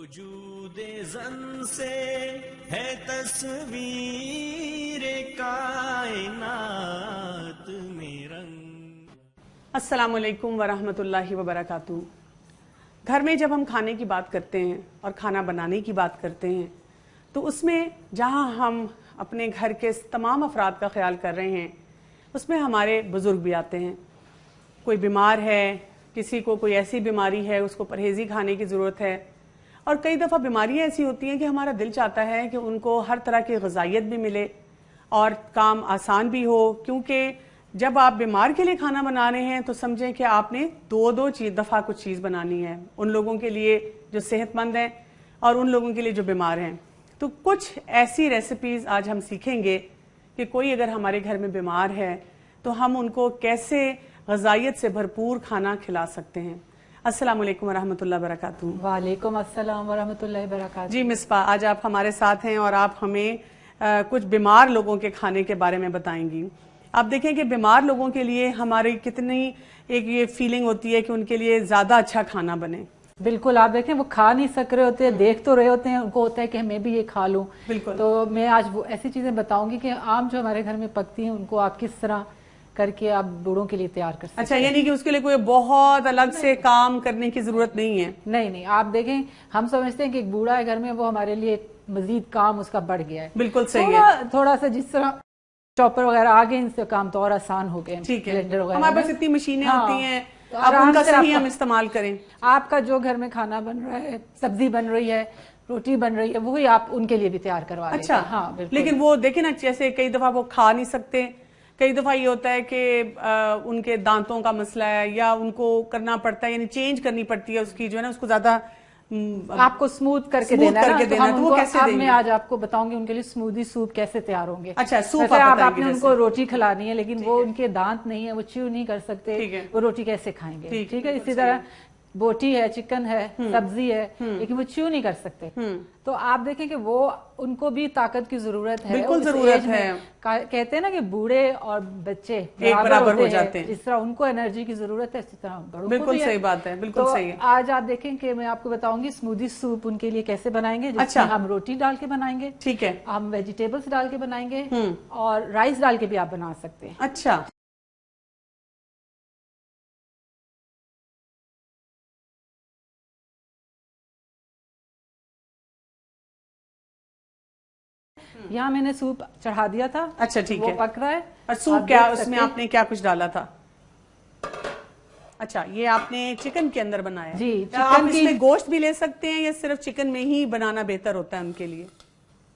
वजूदे ज़न से है तस्वीर कायनात में रंग। अस्सलामु अलैकुम वरहमतुल्लाहि वबरकातुहू। घर में जब हम खाने की बात करते हैं और खाना बनाने की बात करते हैं तो उसमें जहां हम अपने घर के तमाम अफराद का ख्याल कर रहे हैं उसमें हमारे बुज़ुर्ग भी आते हैं। कोई बीमार है, किसी को कोई ऐसी बीमारी है उसको परहेज़ी खाने की ज़रूरत है, और कई दफ़ा बीमारियां ऐसी होती हैं कि हमारा दिल चाहता है कि उनको हर तरह की ग़िज़ाइयत भी मिले और काम आसान भी हो, क्योंकि जब आप बीमार के लिए खाना बना रहे हैं तो समझें कि आपने दो दफ़ा कुछ चीज़ बनानी है, उन लोगों के लिए जो सेहतमंद हैं और उन लोगों के लिए जो बीमार हैं। तो कुछ ऐसी रेसिपीज़ आज हम सीखेंगे कि कोई अगर हमारे घर में बीमार है तो हम उनको कैसे ग़िज़ाइयत से भरपूर खाना खिला सकते हैं। अस्सलाम वालेकुम वरहमतुल्लाहि वबरकातुहू। वालेकुम अस्सलाम वरहमतुल्लाहि वबरकातुहू। जी मिसबा, आज आप हमारे साथ हैं और आप हमें कुछ बीमार लोगों के खाने के बारे में बताएंगी। आप देखें कि बीमार लोगों के लिए हमारी कितनी एक ये फीलिंग होती है कि उनके लिए ज्यादा अच्छा खाना बने। बिल्कुल, आप देखें वो खा नहीं सक रहे होते हैं, देख तो रहे होते हैं, उनको होता है कि मैं भी ये खा लूं। बिल्कुल। तो मैं आज वो ऐसी चीजें बताऊंगी कि आम जो हमारे घर में पकती हैं उनको आप किस तरह करके आप बूढ़ों के लिए तैयार कर सकते हैं। अच्छा, यानी कि उसके लिए कोई बहुत अलग से काम करने की जरूरत नहीं है। नहीं, आप देखें हम समझते हैं कि एक बूढ़ा है घर में, वो हमारे लिए मजीद काम उसका बढ़ गया है। बिल्कुल सही है। थोड़ा सा जिस तरह चॉपर वगैरह आ गए, इनसे काम तो और आसान हो गए। ठीक है, ब्लेंडर वगैरह हमारे पास इतनी मशीनें होती हैं, तो अब उनका सही हम इस्तेमाल करें। आपका जो घर में खाना बन रहा है, सब्जी बन रही है, रोटी बन रही है, वही आप उनके लिए भी तैयार करवा लें। अच्छा, हाँ बिल्कुल। लेकिन वो देखे ना, जैसे कई दफा वो खा नहीं सकते, कई दफा ये होता है कि उनके दांतों का मसला है या उनको करना पड़ता है, यानी चेंज करनी पड़ती है उसकी जो है ना, उसको ज्यादा आपको स्मूथ करके देना है ना, तो वो कैसे देंगे? मैं आज आपको बताऊंगी उनके लिए स्मूदी सूप कैसे तैयार होंगे। अच्छा, सूप आपने उनको रोटी खिलानी है, लेकिन वो उनके दांत नहीं है, वो च्यू नहीं कर सकते, वो रोटी कैसे खाएंगे। ठीक है, इसी तरह बोटी है, चिकन है, सब्जी है, लेकिन वो च्यू नहीं कर सकते। तो आप देखें कि वो उनको भी ताकत की जरूरत है। बिल्कुल जरूरत है। कहते हैं ना कि बूढ़े और बच्चे एक बराबर हो जाते हैं। जिस तरह उनको एनर्जी की जरूरत है, इसी तरह बड़ों को बिल्कुल भी है। सही बात है, बिल्कुल सही है। आज आप देखें कि मैं आपको बताऊंगी स्मूदी सूप उनके लिए कैसे बनाएंगे, जिसमें हम रोटी डाल के बनाएंगे। ठीक है। हम वेजिटेबल्स डाल के बनाएंगे और राइस डाल के भी आप बना सकते हैं। अच्छा, यहाँ मैंने सूप चढ़ा दिया था। अच्छा ठीक है, वो पक रहा है। और सूप क्या, उसमें आपने क्या कुछ डाला था? अच्छा, ये आपने चिकन के अंदर बनाया जी। आप इसमें गोश्त भी ले सकते हैं या सिर्फ चिकन में ही बनाना बेहतर होता है उनके लिए?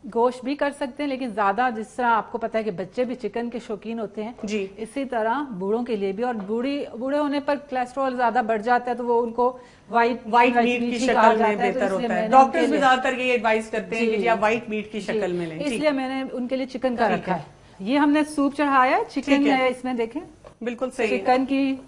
गोश्त भी कर सकते हैं, लेकिन ज्यादा जिस तरह आपको पता है कि बच्चे भी चिकन के शौकीन होते हैं जी, इसी तरह बूढ़ों के लिए भी। और बूढ़े होने पर कोलेस्ट्रॉल ज्यादा बढ़ जाता है, तो वो उनको वाइट मीट की शक्ल में बेहतर होता है। डॉक्टर्स भी ज्यादातर ये एडवाइस करते हैं कि आप व्हाइट मीट की शक्ल में लें, इसलिए मैंने उनके लिए चिकन का रखा है। ये हमने सूप चढ़ाया, चिकन है इसमें, देखें बिल्कुल सही। चिकन की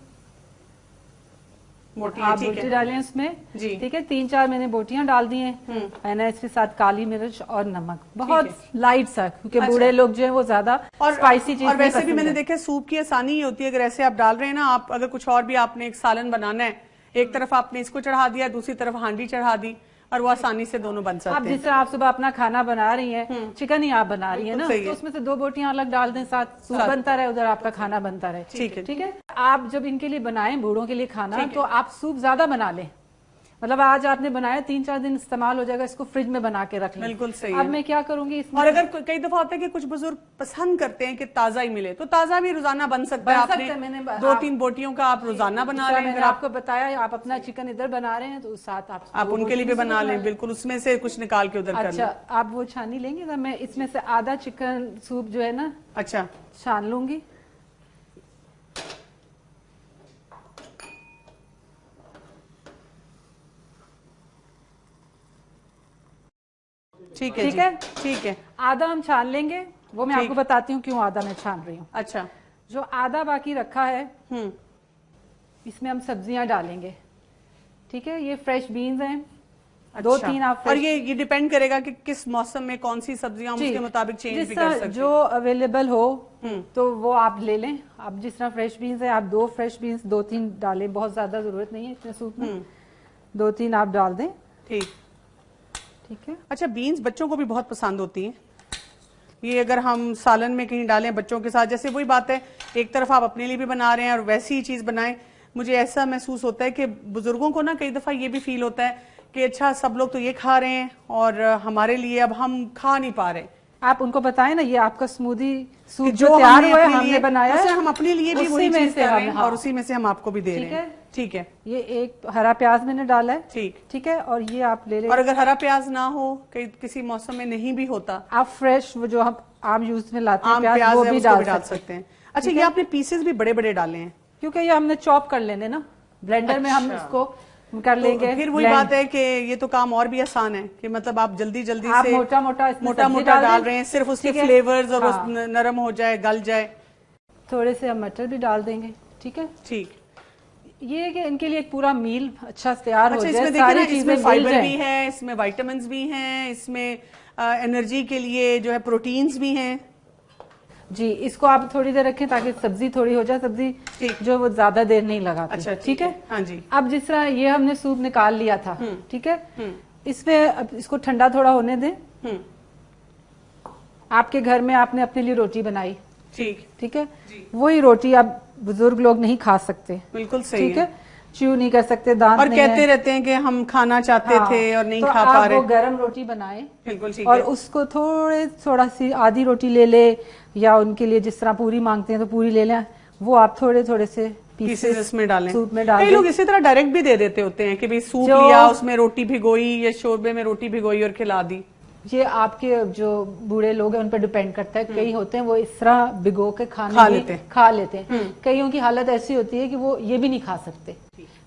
बोटियां, आप बोटी डालें उसमें। जी, ठीक है, 3-4 मैंने बोटियां डाल दी हैं। मैंने इसके साथ काली मिर्च और नमक, बहुत लाइट सा, क्योंकि बूढ़े लोग जो है वो ज्यादा स्पाइसी चीज। और वैसे भी मैंने देखा सूप की आसानी ही होती है, अगर ऐसे आप डाल रहे हैं ना, आप अगर कुछ और भी आपने एक सालन बनाना है, एक तरफ आपने इसको चढ़ा दिया, दूसरी तरफ हांडी चढ़ा दी, और वो आसानी से दोनों बन सकते हैं। आप जिस तरह आप सुबह अपना खाना बना रही हैं, चिकन ही आप बना रही है ना, तो उसमें से 2 बोटियां अलग डाल दें, साथ सूप बनता रहे, उधर आपका खाना बनता रहे। ठीक है। आप जब इनके लिए बनाएं, बूढ़ों के लिए खाना, तो आप सूप ज्यादा बना लें। मतलब आज आपने बनाया, 3-4 दिन इस्तेमाल हो जाएगा, इसको फ्रिज में बना के रख लें। बिल्कुल सही अब मैं क्या करूंगी इसमें, और अगर कई दफा होता है कि कुछ बुजुर्ग पसंद करते हैं कि ताजा ही मिले, तो ताजा भी रोजाना बन सकता है। आपने 2-3 बोटियों का आप रोजाना बना रहे हैं। मैंने आपको बताया, आप अपना चिकन इधर बना रहे हैं तो साथ आप उनके लिए भी बना लें। बिल्कुल, उसमें से कुछ निकाल के उधर कर लें। अच्छा, आप वो छानी लेंगे ना, मैं इसमें से आधा चिकन सूप जो है ना, अच्छा, छान लूंगी। ठीक है, ठीक है। आधा हम छान लेंगे, वो मैं आपको बताती हूँ क्यों आधा मैं छान रही हूँ। अच्छा, जो आधा बाकी रखा है, इसमें हम सब्जियां डालेंगे। ठीक है, ये फ्रेश बीन्स हैं। अच्छा। 2-3 आप और ये डिपेंड करेगा कि किस मौसम में कौन सी सब्जियां हम उसके मुताबिक चेंज भी कर सकते हैं। जो अवेलेबल हो तो वो आप ले लें। आप जिस तरह फ्रेश बीन्स है, आप 2 फ्रेश बीन्स 2-3 डालें, बहुत ज्यादा जरूरत नहीं है इतने सूप में। 2-3 आप डाल दें। ठीक। ठीक है। अच्छा, बीन्स बच्चों को भी बहुत पसंद होती हैं। ये अगर हम सालन में कहीं डालें बच्चों के साथ, जैसे वही बात है, एक तरफ आप अपने लिए भी बना रहे हैं और वैसी ही चीज बनाएं। मुझे ऐसा महसूस होता है कि बुजुर्गों को ना कई दफा ये भी फील होता है कि अच्छा सब लोग तो ये खा रहे हैं और हमारे लिए अब हम खा नहीं पा रहे। आप उनको बताएं ना, ये आपका स्मूदी सूप जो तैयार हुआ है हमने बनाया है, हम अपने लिए भी वही चीज कर रहे हैं और उसी में से हम आपको भी दे रहे हैं। ठीक है। ये एक हरा प्याज मैंने डाला है। ठीक है। और ये आप ले लें। और अगर हरा प्याज ना हो, किसी मौसम में नहीं भी होता, आप फ्रेश वो जो हम आम यूज में लाते हैं प्याज वो भी डाल सकते हैं। अच्छा, ये आपने पीसेस भी बड़े बड़े डाले हैं क्योंकि ये हमने चॉप कर लेने ना, ब्लेंडर में हम इसको कर लेंगे। तो फिर वही बात है कि ये तो काम और भी आसान है कि मतलब आप जल्दी जल्दी से मोटा मोटा डाल रहे हैं, सिर्फ उसके फ्लेवर्स और वो नरम हो जाए, गल जाए। थोड़े से हम मटर भी डाल देंगे। ठीक है। ठीक। ये है कि इनके लिए एक पूरा मील अच्छा तैयार हो जाए। इसमें सारी चीजें, फाइबर भी है इसमें, विटामिन्स भी हैं इसमें, एनर्जी के लिए जो है प्रोटीन्स भी हैं। जी, इसको आप थोड़ी देर रखें ताकि सब्जी थोड़ी हो जाए। सब्जी जो वो ज्यादा देर नहीं लगाती। अच्छा, ठीक है। हाँ जी। अब जिस तरह ये हमने सूप निकाल लिया था, ठीक है, इसमें अब इसको ठंडा थोड़ा होने दें। आपके घर में आपने अपने लिए रोटी बनाई, ठीक है, वही रोटी आप बुजुर्ग लोग नहीं खा सकते। बिल्कुल सही ठीक है। च्यू नहीं कर सकते, दांत और कहते रहते हैं कि हम खाना चाहते थे और नहीं खा पा रहे। वो गरम रोटी बनाए। बिल्कुल ठीक और है। उसको थोड़ा सी आधी रोटी ले ले, या उनके लिए जिस तरह पूरी मांगते हैं तो पूरी ले लें, वो आप थोड़े थोड़े से पीसेस इसमें डालें। सूप में डालें। कई लोग इसी तरह डायरेक्ट भी दे देते होते हैं कि भाई सूप लिया, उसमें रोटी भिगोई या शोरबे में रोटी भिगोई और खिला दी। ये आपके जो बूढ़े लोग हैं उन पर डिपेंड करता है। कई होते हैं वो इस तरह भिगो के खा लेते हैं। कईयों की हालत ऐसी होती है कि वो ये भी नहीं खा सकते।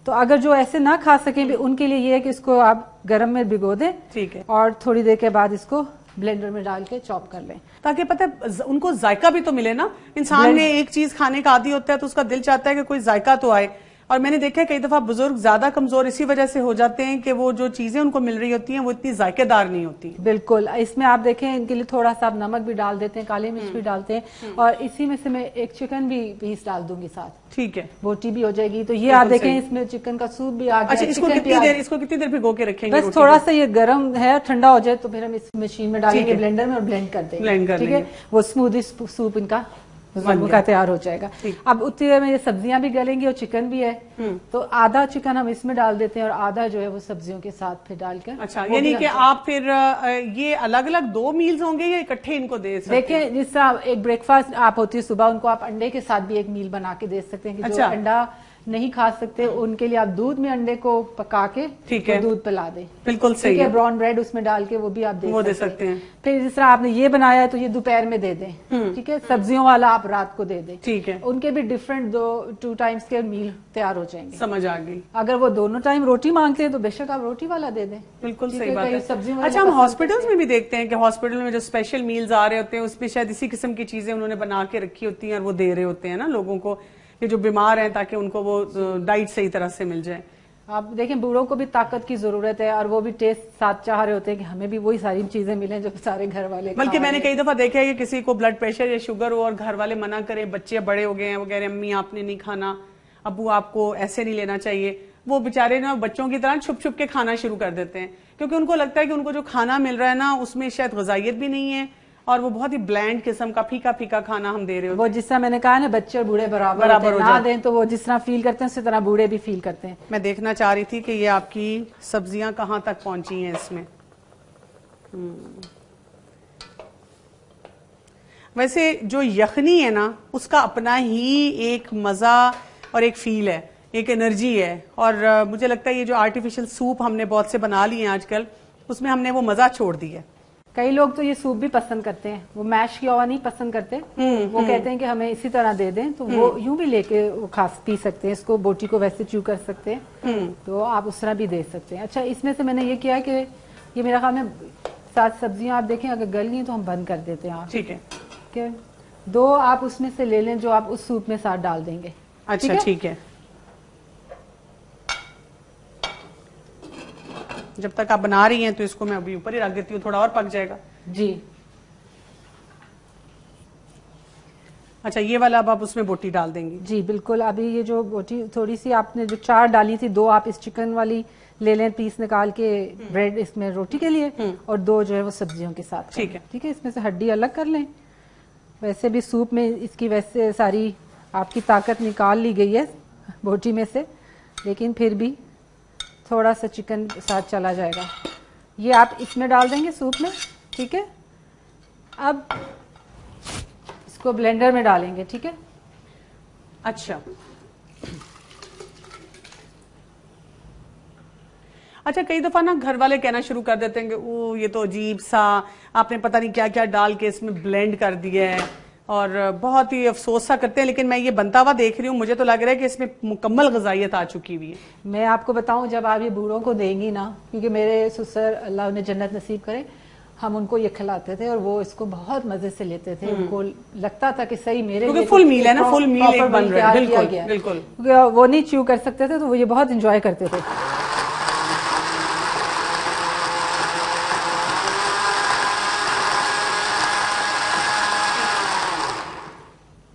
तो अगर जो ऐसे ना खा सके भी, उनके लिए ये है कि इसको आप गरम में भिगो दें। ठीक है। और थोड़ी देर के बाद इसको ब्लेंडर में डाल के चॉप कर लें, ताकि पता है उनको जायका भी तो मिले ना। इंसान ने एक चीज खाने का आदी होता है तो उसका दिल चाहता है कि कोई जायका तो आए। और मैंने देखा है कई दफा बुजुर्ग ज्यादा कमजोर इसी वजह से हो जाते हैं कि वो जो चीजें उनको मिल रही होती हैं वो इतनी जायकेदार नहीं होती। बिल्कुल। इसमें आप देखें इनके लिए थोड़ा सा आप नमक भी डाल देते हैं, काली मिर्च भी डालते हैं, और इसी में से मैं एक चिकन भी पीस डाल दूंगी साथ। ठीक है। बोटी भी हो जाएगी। तो ये आप देखें इसमें चिकन का सूप भी आ गया। अच्छा, इसको कितनी देर भिगो के रखेंगे? बस थोड़ा सा ये गर्म है, ठंडा हो जाए तो फिर हम इस मशीन में डालेंगे, ब्लेंडर में, और ब्लेंड कर देंगे। ठीक है। वो स्मूदी सूप इनका का तैयार हो जाएगा। अब उतनी देर में ये सब्जियां भी गलेंगी और चिकन भी है, तो आधा चिकन हम इसमें डाल देते हैं और आधा जो है वो सब्जियों के साथ फिर डालकर। अच्छा, यानी कि आप फिर ये अलग अलग 2 मील्स होंगे या इकट्ठे इनको दे सकते हैं? देखिए, जिस तरह एक ब्रेकफास्ट आप होती है सुबह, उनको आप अंडे के साथ भी एक मील बना के दे सकते हैं कि जो अंडा नहीं खा सकते उनके लिए आप दूध में अंडे को पका के दूध पिला दें। बिल्कुल सही है। ब्राउन ब्रेड उसमें डाल के वो भी आप दे सकते हैं। फिर जिस तरह आपने ये बनाया है तो ये दोपहर में दे दें। ठीक है। सब्जियों वाला आप रात को दे दें। ठीक है। उनके भी डिफरेंट 2 टाइम्स के मील तैयार हो जाएंगे। समझ आ गई। अगर वो दोनों टाइम रोटी मांगते हैं तो बेशक आप रोटी वाला दे दें। बिल्कुल सही बात है। सब्जी। अच्छा, हम हॉस्पिटल्स में भी देखते हैं कि हॉस्पिटल में जो स्पेशल मील्स आ रहे होते हैं उसमें शायद इसी किस्म की चीजें उन्होंने बना के रखी होती हैं और वो दे रहे होते हैं ना लोगों को, कि जो बीमार हैं, ताकि उनको वो डाइट सही तरह से मिल जाए। आप देखें, बूढ़ों को भी ताकत की जरूरत है और वो भी टेस्ट साथ चाह रहे होते हैं कि हमें भी वही सारी चीजें मिलें जो सारे घर वाले। बल्कि मैंने कई दफा देखा है कि किसी को ब्लड प्रेशर या शुगर हो और घर वाले मना करें, बच्चे बड़े हो गए हैं, वो कह रहे हैं अम्मी आपने नहीं खाना, अब्बू आपको ऐसे नहीं लेना चाहिए, वो बेचारे ना बच्चों की तरह छुप छुप के खाना शुरू कर देते हैं, क्योंकि उनको लगता है कि उनको जो खाना मिल रहा है ना उसमें शायद ग़िज़ाइयत भी नहीं है और वो बहुत ही ब्लैंड किस्म का फीका फीका खाना हम दे रहे हो। वो जिस तरह मैंने कहा ना, बच्चे और बूढ़े बराबर ना दें तो वो जिस तरह फील करते हैं उसी तरह बूढ़े भी फील करते हैं। मैं देखना चाह रही थी कि ये आपकी सब्जियां कहाँ तक पहुंची हैं इसमें। वैसे जो यखनी है ना उसका अपना ही एक मजा और एक फील है, एक एनर्जी है, और मुझे लगता है ये जो आर्टिफिशियल सूप हमने बहुत से बना लिए हैं आजकल, उसमें हमने वो मजा छोड़ दिया है। कई लोग तो ये सूप भी पसंद करते हैं, वो मैश किया हुआ नहीं पसंद करते। वो कहते हैं कि हमें इसी तरह दे दें, तो वो यूं भी लेके वो पी सकते हैं। इसको बोटी को वैसे च्यू कर सकते हैं, तो आप उस तरह भी दे सकते हैं। अच्छा, इसमें से मैंने ये किया है कि ये मेरा ख्याल में 7 सब्जियां आप देखें, अगर गल गई तो हम बंद कर देते हैं। ठीक है। 2 आप उसमें से ले लें जो आप उस सूप में साथ डाल देंगे। अच्छा, ठीक है। जब तक आप बना रही हैं तो इसको मैं अभी ऊपर ही रख देती हूँ, थोड़ा और पक जाएगा। जी। अच्छा, ये वाला अब आप उसमें बोटी डाल देंगी? जी बिल्कुल। अभी ये जो बोटी थोड़ी सी आपने जो 4 डाली थी, 2 आप इस चिकन वाली ले लें पीस निकाल के ब्रेड इसमें रोटी के लिए, और 2 जो है वो सब्जियों के साथ। ठीक है, ठीक है। इसमें से हड्डी अलग कर लें। वैसे भी सूप में इसकी वैसे सारी आपकी ताकत निकाल ली गई है बोटी में से, लेकिन फिर भी थोड़ा सा चिकन साथ चला जाएगा। ये आप इसमें डाल देंगे सूप में। ठीक है। अब इसको ब्लेंडर में डालेंगे। ठीक है। अच्छा अच्छा, कई दफा ना घर वाले कहना शुरू कर देते हैं कि ओ ये तो अजीब सा आपने पता नहीं क्या क्या डाल के इसमें ब्लेंड कर दिया है, और बहुत ही अफसोस सा करते हैं। लेकिन मैं ये बनता हुआ देख रही हूँ, मुझे तो लग रहा है कि इसमें मुकम्मल ग़िज़ाइयत आ चुकी हुई है। मैं आपको बताऊं, जब आप ये बूढ़ों को देंगी ना, क्योंकि मेरे ससुर अल्लाह उन्हें जन्नत नसीब करे, हम उनको ये खिलाते थे और वो इसको बहुत मजे से लेते थे। उनको लगता था कि सही मेरे क्योंकि फुल मील है ना, फुल मील एक बन रहा है। बिल्कुल बिल्कुल, क्योंकि वो नहीं च्यू कर सकते थे, तो वो ये बहुत इंजॉय करते थे।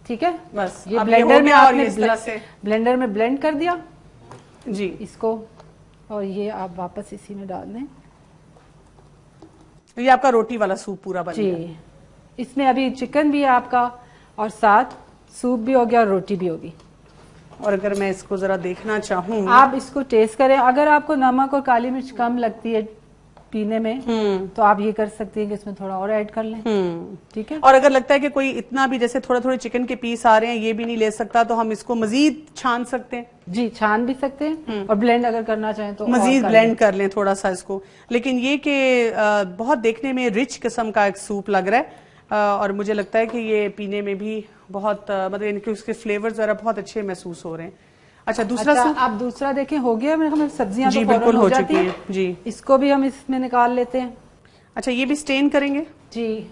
ठीक है। बस ये अब ब्लेंडर में आपने इस तरह से ब्लेंडर में ब्लेंड कर दिया जी इसको, और ये आप वापस इसी में डाल दें। ये आपका रोटी वाला सूप पूरा बन गया जी। इसमें अभी चिकन भी है आपका, और साथ सूप भी हो गया और रोटी भी होगी। और अगर मैं इसको जरा देखना चाहूँ, आप इसको टेस्ट करें। अगर आपको नमक और काली मिर्च कम लगती है पीने में, तो आप ये कर सकती हैं कि इसमें थोड़ा और ऐड कर लें। ठीक है। और अगर लगता है कि कोई इतना भी जैसे थोड़े थोड़े चिकन के पीस आ रहे हैं, ये भी नहीं ले सकता, तो हम इसको मजीद छान सकते हैं। जी, छान भी सकते हैं, और ब्लेंड अगर करना चाहें तो मजीद ब्लेंड कर लें थोड़ा सा इसको। लेकिन ये कि बहुत देखने में रिच किस्म का एक सूप लग रहा है, और मुझे लगता है कि ये पीने में भी बहुत मतलब इनके उसके फ्लेवर जरा बहुत अच्छे महसूस हो रहे हैं। अच्छा, दूसरा सूप आप दूसरा देखें, हो गया मेरे ख्याल सब्जियां जी तो बिल्कुल फौरन हो जाती चुकी हैं। है जी। इसको भी हम इसमें निकाल लेते हैं। अच्छा, ये भी स्टेन करेंगे जी।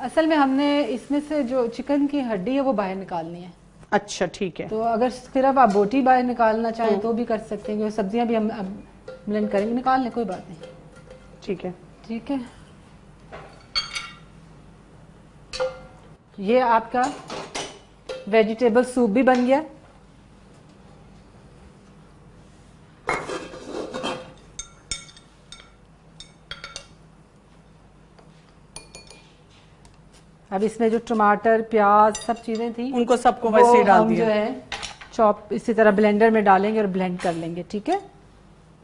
असल में हमने इसमें से जो चिकन की हड्डी है वो बाहर निकालनी है। अच्छा ठीक है। तो अगर सिर्फ आप बोटी बाहर निकालना चाहें तो भी कर सकते हैं, सब्जियां भी हम ब्लेंड करेंगे, निकाल लें, कोई बात नहीं। ठीक है। ठीक है। ये आपका वेजिटेबल सूप भी बन गया। अब इसमें जो टमाटर प्याज सब चीजें थी उनको सबको वैसे ही डाल हम दिया। जो है चॉप इसी तरह ब्लेंडर में डालेंगे और ब्लेंड कर लेंगे। ठीक है।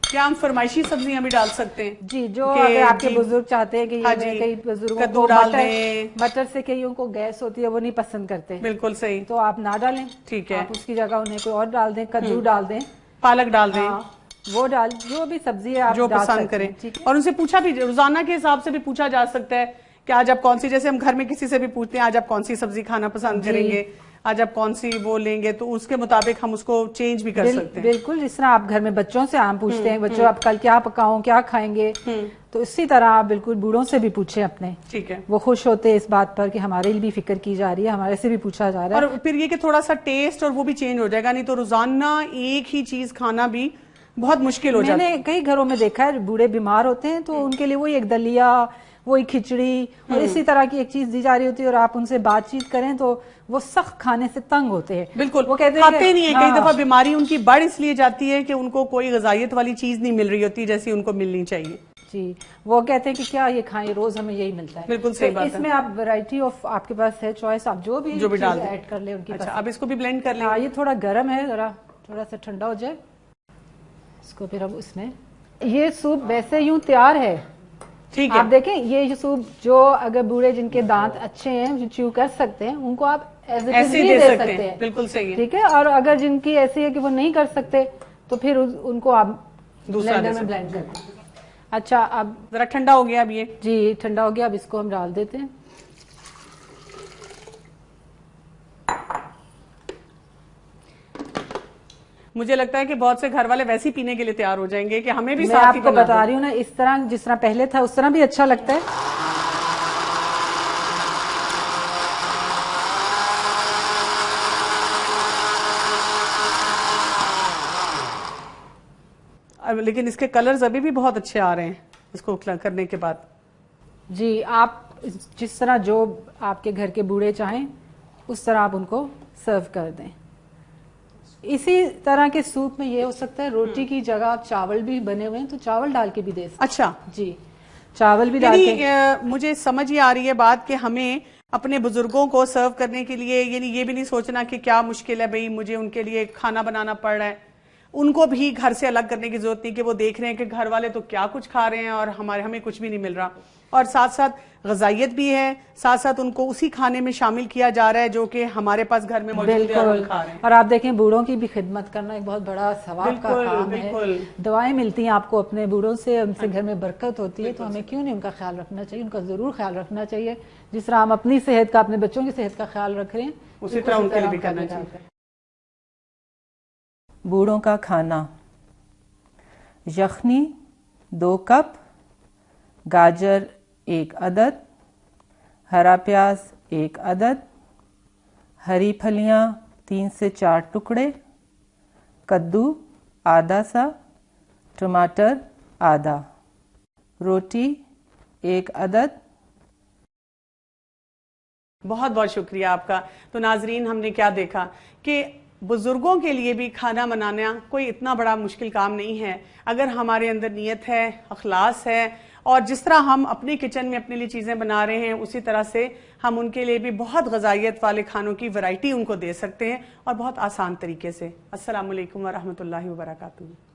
क्या हम फरमाइशी सब्जियां भी डाल सकते हैं? जी, जो अगर आपके बुजुर्ग चाहते हैं कि हाँ ये कई बुजुर्गों कद्दू को डाल दें। मटर से कईयों को गैस होती है, वो नहीं पसंद करते, बिल्कुल सही। तो आप ना डालें। ठीक है। आप उसकी जगह उन्हें कोई और डाल दें, कद्दू डाल दें, पालक डाल दें। हाँ, वो डाल, जो भी सब्जी है आप जो डाल पसंद सकते करें। हैं। ठीक है। और उनसे पूछा भी, रोजाना के हिसाब से भी पूछा जा सकता है कि आज आप कौन सी, जैसे हम घर में किसी से भी पूछते हैं आज आप कौन सी सब्जी खाना पसंद करेंगे, आज आप कौन सी वो लेंगे, तो उसके मुताबिक हम उसको चेंज भी कर सकते हैं। बिल्कुल, जिस तरह आप घर में बच्चों से आम पूछते हैं, बच्चों आप कल क्या पकाऊं, क्या खाएंगे, तो इसी तरह आप बिल्कुल बूढ़ों से भी पूछे अपने। ठीक है। वो खुश होते हैं इस बात पर कि हमारे लिए भी फिक्र की जा रही है, हमारे से भी पूछा जा रहा है। और फिर ये कि थोड़ा सा टेस्ट और वो भी चेंज हो जाएगा, नहीं तो रोजाना एक ही चीज खाना भी बहुत मुश्किल हो जाता है। मैंने कई घरों में देखा है, बूढ़े बीमार होते हैं तो उनके लिए वही एक दलिया, वही खिचड़ी और इसी तरह की एक चीज दी जा रही होती है, और आप उनसे बातचीत करें तो वो सख्त खाने से तंग होते हैं। बिल्कुल, वो कहते खाते नहीं है। कई हाँ। दफा बीमारी उनकी बढ़ इसलिए जाती है कि उनको कोई ग़िज़ाइयत वाली चीज नहीं मिल रही होती जैसी उनको मिलनी चाहिए। जी, वो कहते हैं कि क्या ये खाएं, रोज हमें यही मिलता है। बिल्कुल सही बात है। इसमें आप वैरायटी ऑफ आपके पास है चॉइस, आप जो भी डाल दें। ऐड कर ले उनकी। अच्छा, अब इसको भी ब्लेंड कर लें। हाँ, ये थोड़ा गर्म है, जरा थोड़ा सा ठंडा हो जाए इसको, फिर अब उसमें ये सूप वैसे यूं तैयार है। ठीक है। आप देखें, ये सूप जो अगर बूढ़े जिनके दांत अच्छे हैं, जो च्यू कर सकते हैं, उनको आप ऐसे दे सकते हैं। बिल्कुल सही है। ठीक है। और अगर जिनकी ऐसी है कि वो नहीं कर सकते, तो फिर उनको आप ब्लेंडर में ब्लेंड कर दें। अच्छा, अब जरा ठंडा हो गया अब ये। जी, ठंडा हो गया। अब इसको हम डाल देते हैं। मुझे लगता है कि बहुत से घर वाले वैसे ही पीने के लिए तैयार हो जाएंगे कि हमें भी मैं साथ ही आपको बना बता दो। रही हूँ ना, इस तरह जिस तरह पहले था उस तरह भी अच्छा लगता है। लेकिन इसके कलर्स अभी भी बहुत अच्छे आ रहे हैं इसको करने के बाद। जी, आप जिस तरह जो आपके घर के बूढ़े चाहें उस तरह आप उनको सर्व कर दें। इसी तरह के सूप में ये हो सकता है रोटी की जगह आप चावल भी बने हुए हैं तो चावल डाल के भी दे सकते हैं। अच्छा जी, चावल भी डाल के। मुझे समझ ही आ रही है बात कि हमें अपने बुजुर्गों को सर्व करने के लिए यानी ये भी नहीं सोचना कि क्या मुश्किल है भाई, मुझे उनके लिए खाना बनाना पड़ रहा है। उनको भी घर से अलग करने की जरूरत नहीं कि वो देख रहे हैं कि घर वाले तो क्या कुछ खा रहे हैं और हमें कुछ भी नहीं मिल रहा। और साथ साथ गजाइयत भी है, साथ साथ उनको उसी खाने में शामिल किया जा रहा है जो कि हमारे पास घर में मौजूद है और हम खा रहे हैं। और आप देखें बूढ़ों की भी खिदमत करना एक बहुत बड़ा सवाब का काम है। दवाएं मिलती हैं आपको अपने बूढ़ों से, उनसे घर में बरकत होती है, तो हमें क्यों नहीं उनका ख्याल रखना चाहिए, उनका जरूर ख्याल रखना चाहिए। जिस तरह हम अपनी सेहत का, अपने बच्चों की सेहत का ख्याल रख रहे हैं उसी तरह उनके लिए भी करना चाहिए। बूढ़ों का खाना: यखनी 2 कप, गाजर 1 अदद, हरा प्याज 1 अदद, हरी फलियां 3 से 4 टुकड़े, कद्दू आधा सा, टमाटर आधा, रोटी 1 अदद। बहुत बहुत शुक्रिया आपका। तो नाजरीन, हमने क्या देखा कि बुजुर्गों के लिए भी खाना बनाना कोई इतना बड़ा मुश्किल काम नहीं है अगर हमारे अंदर नीयत है, अखलास है, और जिस तरह हम अपने किचन में अपने लिए चीज़ें बना रहे हैं उसी तरह से हम उनके लिए भी बहुत गजाइयत वाले खानों की वैरायटी उनको दे सकते हैं और बहुत आसान तरीके से। अस्सलाम वालेकुम व रहमतुल्लाहि व बरकातुहू।